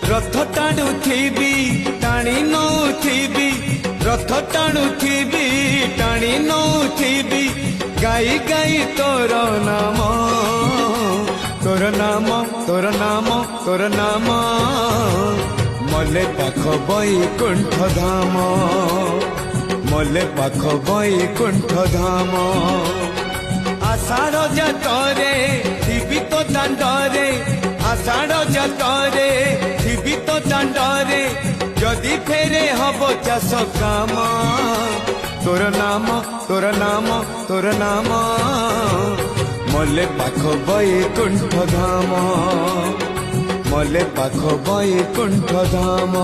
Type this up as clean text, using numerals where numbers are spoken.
रथ टाणुथिबी टाणी नौथिबी रथ टाणुथिबी टाणी नौथिबी गाई गाई तोर नाम तोर नाम तोर नाम तोर नाम मले पाख बैकुंठ धाम मले पाख बैकुंठ धाम आषाढ़ जातरे थिबी तो दांडरे आषाढ़ जातरे थिबी तो दांडरे जदि फेरे हब चाष काम तोर नाम तोर नाम तोर नाम मले पाख बैकुंठ धाम मले पाख बैकुंठ धाम।